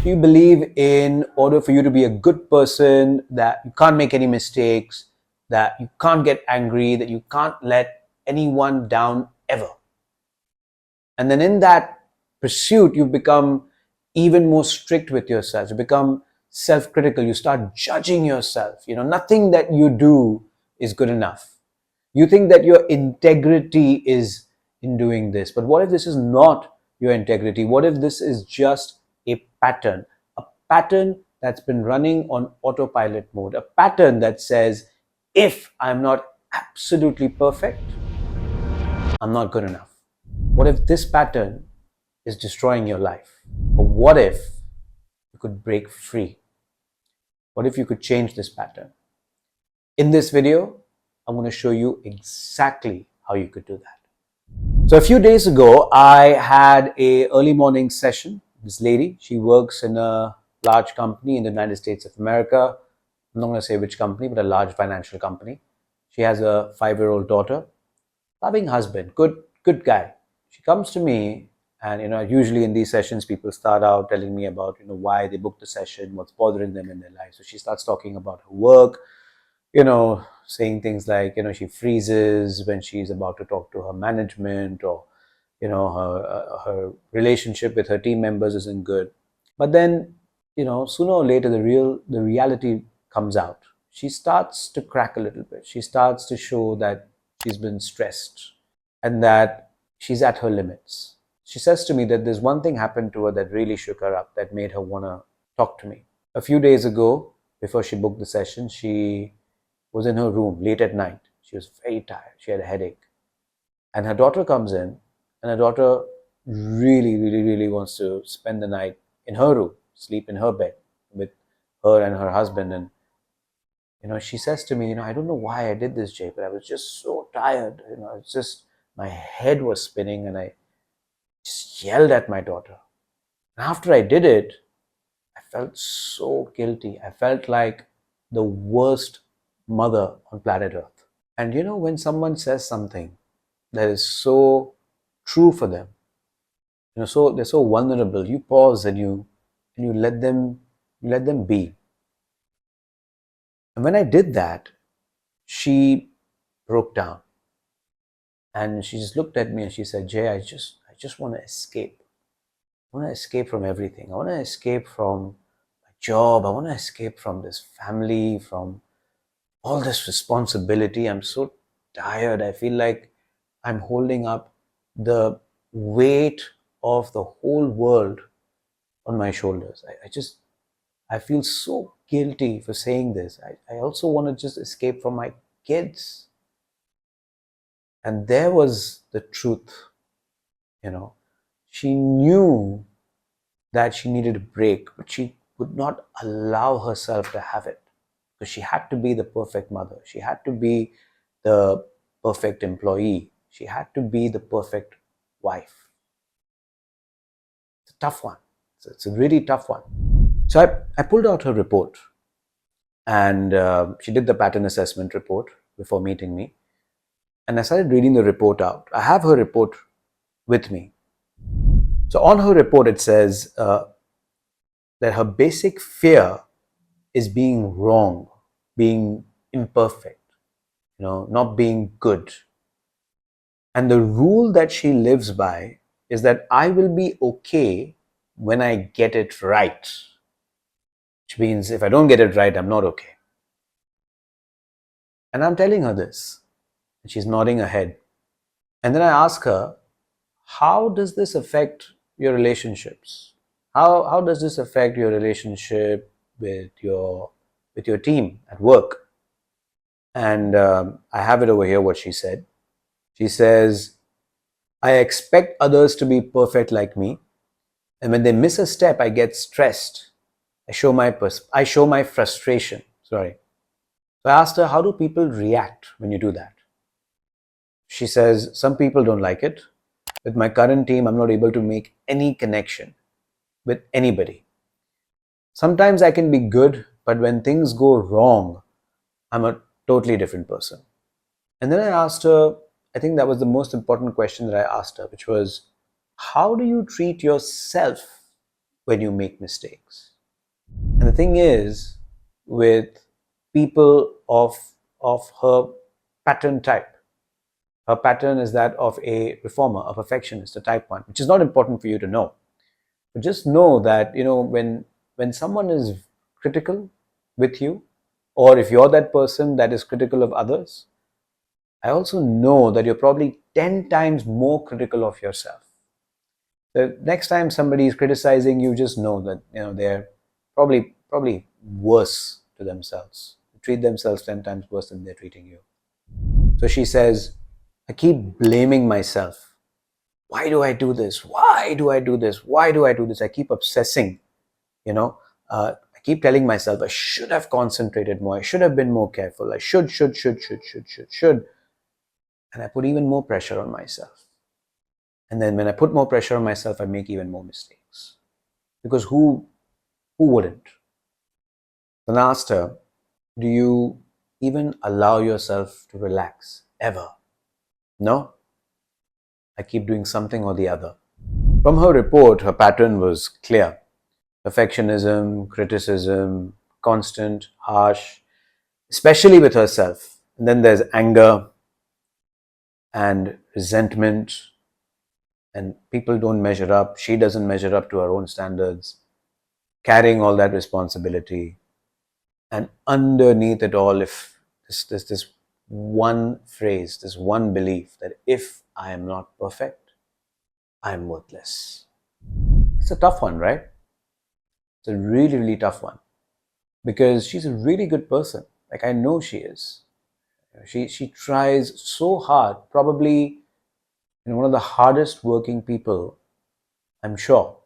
Do you believe in order for you to be a good person, that you can't make any mistakes, that you can't get angry, that you can't let anyone down ever? And then in that pursuit, you become even more strict with yourself. You become self-critical. You start judging yourself. Nothing that you do is good enough. You think that your integrity is in doing this. But what if this is not your integrity? What if this is just a pattern that's been running on autopilot mode, a pattern that says, if I'm not absolutely perfect, I'm not good enough. What if this pattern is destroying your life? Or what if you could break free? What if you could change this pattern? In this video, I'm going to show you exactly how you could do that. So a few days ago, I had a early morning session. This lady, she works in a large company in the United States of America. I'm not going to say which company, but a large financial company. She has a 5-year-old daughter, loving husband, good guy. She comes to me, and usually in these sessions, people start out telling me about why they booked the session, what's bothering them in their life. So she starts talking about her work, saying things like she freezes when she's about to talk to her management, or her relationship with her team members isn't good. But then sooner or later the reality comes out. She starts to crack a little bit. She starts to show that she's been stressed and that she's at her limits. She says to me that there's one thing happened to her that really shook her up, that made her want to talk to me. A few days ago, before she booked the session, she was in her room late at night. She was very tired. She had a headache. And her daughter comes in, and her daughter really, really, really wants to spend the night in her room, sleep in her bed with her and her husband. And she says to me, I don't know why I did this, Jay, but I was just so tired. It's just my head was spinning, and I just yelled at my daughter. And after I did it, I felt so guilty. I felt like the worst mother on planet Earth. And when someone says something that is so true for them, so they're so vulnerable, you pause and you let them be. And when I did that, she broke down, and she just looked at me and she said, Jay, I just want to escape. I want to escape from everything. I want to escape from my job. I want to escape from this family, from all this responsibility. I'm so tired. I feel like I'm holding up the weight of the whole world on my shoulders. I feel so guilty for saying this. I also want to just escape from my kids. And there was the truth, She knew that she needed a break, but she would not allow herself to have it, because she had to be the perfect mother. She had to be the perfect employee. She had to be the perfect wife. It's a tough one. It's a really tough one. So I pulled out her report, and she did the pattern assessment report before meeting me. And I started reading the report out. I have her report with me. So on her report, it says that her basic fear is being wrong, being imperfect, not being good. And the rule that she lives by is that I will be okay when I get it right. Which means if I don't get it right, I'm not okay. And I'm telling her this. And she's nodding her head. And then I ask her, how does this affect your relationships? How does this affect your relationship with your team at work? And I have it over here, what she said. She says, I expect others to be perfect like me. And when they miss a step, I get stressed. I show my frustration. Sorry. So I asked her, how do people react when you do that? She says, some people don't like it. With my current team, I'm not able to make any connection with anybody. Sometimes I can be good, but when things go wrong, I'm a totally different person. And then I asked her, I think that was the most important question that I asked her, which was, how do you treat yourself when you make mistakes. And the thing is, with people of her pattern type, her pattern is that of a reformer, a perfectionist, a type 1, which is not important for you to know. But just know that, when someone is critical with you, or if you're that person that is critical of others, I also know that you're probably 10 times more critical of yourself. The next time somebody is criticizing you, just know that they're probably worse to themselves. They treat themselves 10 times worse than they're treating you. So she says, I keep blaming myself. Why do I do this? Why do I do this? Why do I do this? I keep obsessing, you know. I keep telling myself I should have concentrated more. I should have been more careful. I should. And I put even more pressure on myself. And then when I put more pressure on myself, I make even more mistakes. Because who wouldn't? Then I asked her, do you even allow yourself to relax ever? No? I keep doing something or the other. From her report, her pattern was clear. Perfectionism, criticism, constant, harsh, especially with herself. And then there's anger and resentment, and people don't measure up. She doesn't measure up to her own standards, carrying all that responsibility. And underneath it all, if this one phrase, this one belief that if I am not perfect, I'm worthless. It's a tough one, right? It's a really, really tough one, because she's a really good person. Like, I know she is. She tries so hard, probably one of the hardest working people, I'm sure.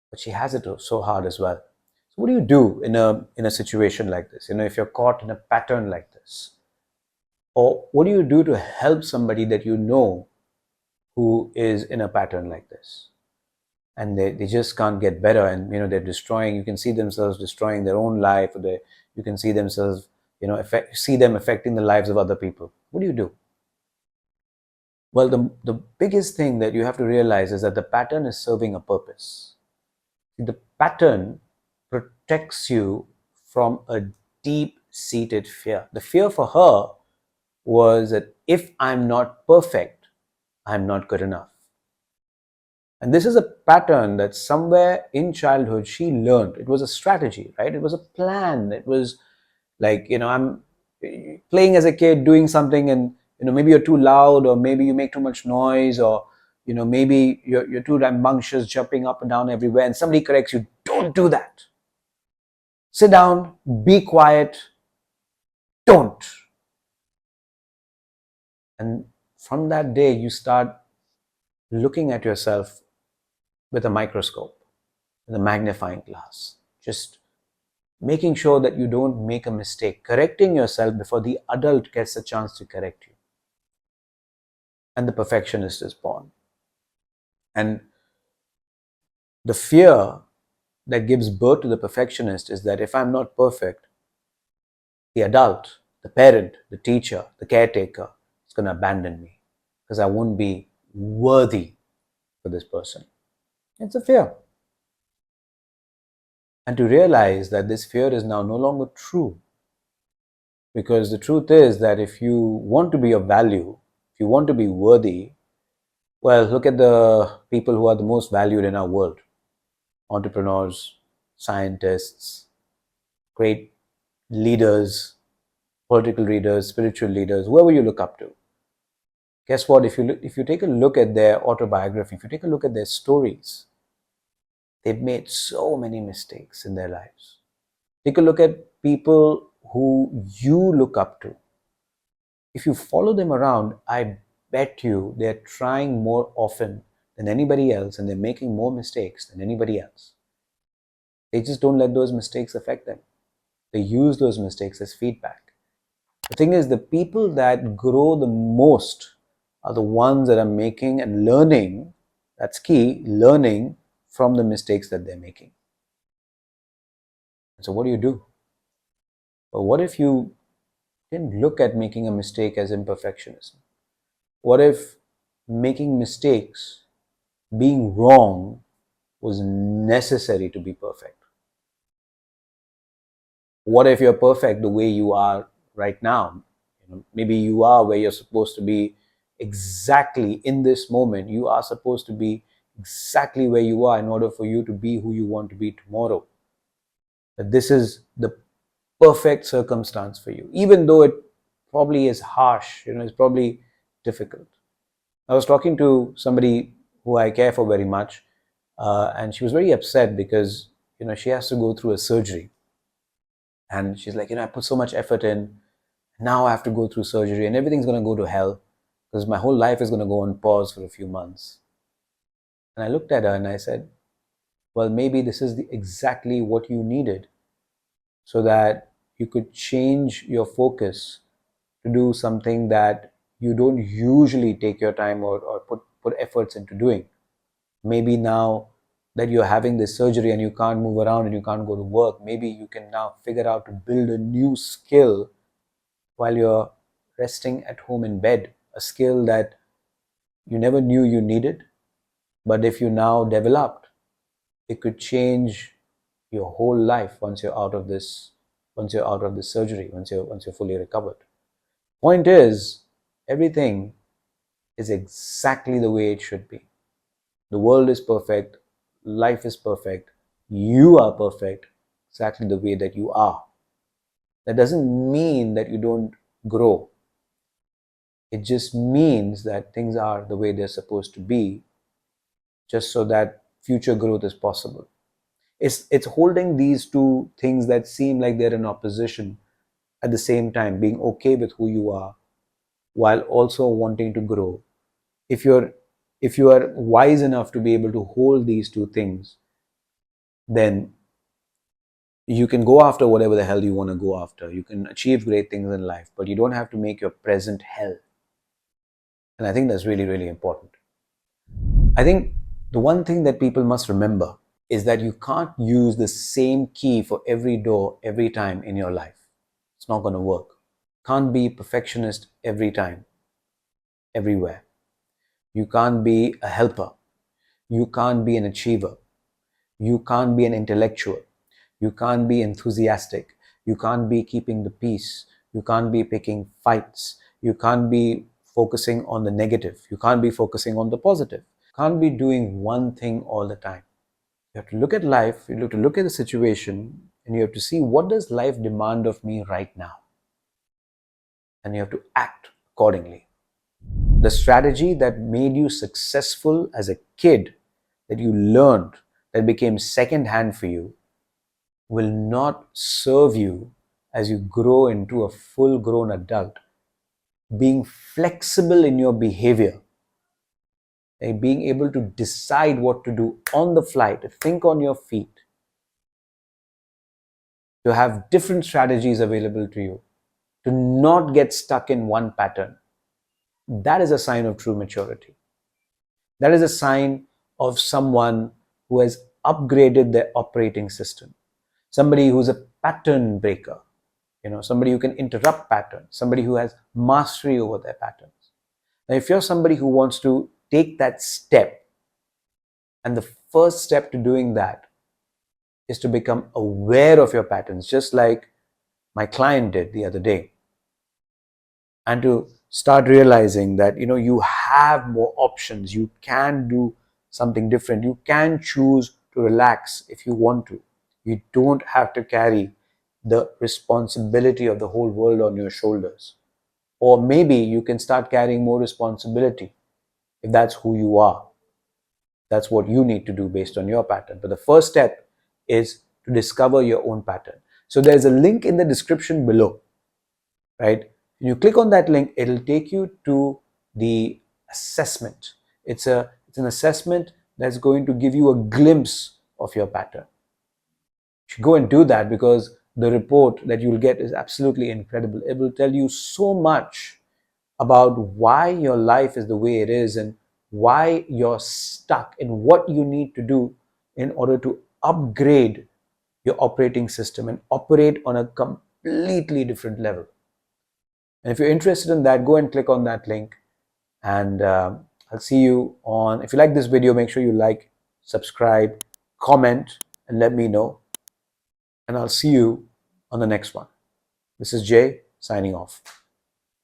But she has it so hard as well. So what do you do in a situation like this? If you're caught in a pattern like this, or what do you do to help somebody that you know who is in a pattern like this, and they just can't get better, and they're destroying. You can see themselves destroying their own life, or you can see themselves, see them affecting the lives of other people. What do you do? Well, the biggest thing that you have to realize is that the pattern is serving a purpose. The pattern protects you from a deep-seated fear. The fear for her was that if I'm not perfect, I'm not good enough. And this is a pattern that somewhere in childhood she learned. It was a strategy, right? It was a plan. It was like, I'm playing as a kid, doing something, and maybe you're too loud, or maybe you make too much noise, or maybe you're too rambunctious, jumping up and down everywhere, and somebody corrects you. Don't do that. Sit down, be quiet, don't. And from that day, you start looking at yourself with a microscope, with a magnifying glass, just making sure that you don't make a mistake, correcting yourself before the adult gets a chance to correct you. And the perfectionist is born. And the fear that gives birth to the perfectionist is that if I'm not perfect, the adult, the parent, the teacher, the caretaker is going to abandon me because I won't be worthy for this person. It's a fear. And to realize that this fear is now no longer true. Because the truth is that if you want to be of value, if you want to be worthy, well, look at the people who are the most valued in our world. Entrepreneurs, scientists, great leaders, political leaders, spiritual leaders, whoever you look up to. Guess what? If you take a look at their autobiography, if you take a look at their stories, they've made so many mistakes in their lives. Take a look at people who you look up to. If you follow them around, I bet you they're trying more often than anybody else, and they're making more mistakes than anybody else. They just don't let those mistakes affect them. They use those mistakes as feedback. The thing is, the people that grow the most are the ones that are making and learning, that's key, learning from the mistakes that they're making. So what do you do? Well, what if you didn't look at making a mistake as imperfectionism? What if making mistakes, being wrong, was necessary to be perfect? What if you're perfect the way you are right now? Maybe you are where you're supposed to be exactly in this moment. You are supposed to be exactly where you are in order for you to be who you want to be tomorrow. That this is the perfect circumstance for you, even though it probably is harsh, it's probably difficult. I was talking to somebody who I care for very much, and she was very upset because she has to go through a surgery, and she's like, I put so much effort in, now I have to go through surgery, and everything's going to go to hell because my whole life is going to go on pause for a few months. And I looked at her and I said, well, maybe this is exactly what you needed so that you could change your focus to do something that you don't usually take your time or put efforts into doing. Maybe now that you're having this surgery and you can't move around and you can't go to work, maybe you can now figure out to build a new skill while you're resting at home in bed, a skill that you never knew you needed, but if you now developed, it could change your whole life once you're out of this surgery, once you're fully recovered. Point is, everything is exactly the way it should be. The world is perfect, life is perfect, you are perfect exactly the way that you are. That doesn't mean that you don't grow. It just means that things are the way they're supposed to be, just so that future growth is possible. It's holding these two things that seem like they're in opposition at the same time, being okay with who you are while also wanting to grow. If you are wise enough to be able to hold these two things, then you can go after whatever the hell you want to go after. You can achieve great things in life, but you don't have to make your present hell. And I think that's really, really important. I think the one thing that people must remember is that you can't use the same key for every door every time in your life. It's not going to work. Can't be perfectionist every time, everywhere. You can't be a helper. You can't be an achiever. You can't be an intellectual. You can't be enthusiastic. You can't be keeping the peace. You can't be picking fights. You can't be focusing on the negative. You can't be focusing on the positive. You can't be doing one thing all the time. You have to look at life, you have to look at the situation, and you have to see, what does life demand of me right now? And you have to act accordingly. The strategy that made you successful as a kid, that you learned, that became second hand for you, will not serve you as you grow into a full grown adult. Being flexible in your behavior, being able to decide what to do on the fly, to think on your feet, to have different strategies available to you, to not get stuck in one pattern. That is a sign of true maturity. That is a sign of someone who has upgraded their operating system. Somebody who's a pattern breaker, somebody who can interrupt patterns, somebody who has mastery over their patterns. Now, if you're somebody who wants to take that step, and the first step to doing that is to become aware of your patterns, just like my client did the other day, and to start realizing that you have more options, you can do something different, you can choose to relax if you want to. You don't have to carry the responsibility of the whole world on your shoulders. Or maybe you can start carrying more responsibility if that's who you are. That's what you need to do based on your pattern. But the first step is to discover your own pattern. So there's a link in the description below, right? When you click on that link, it'll take you to the assessment. It's an assessment that's going to give you a glimpse of your pattern. You should go and do that, because the report that you'll get is absolutely incredible. It will tell you so much about why your life is the way it is and why you're stuck and what you need to do in order to upgrade your operating system and operate on a completely different level. And if you're interested in that, go and click on that link. And I'll see you on, if you like this video, make sure you like, subscribe, comment and let me know. And I'll see you on the next one. This is Jay signing off.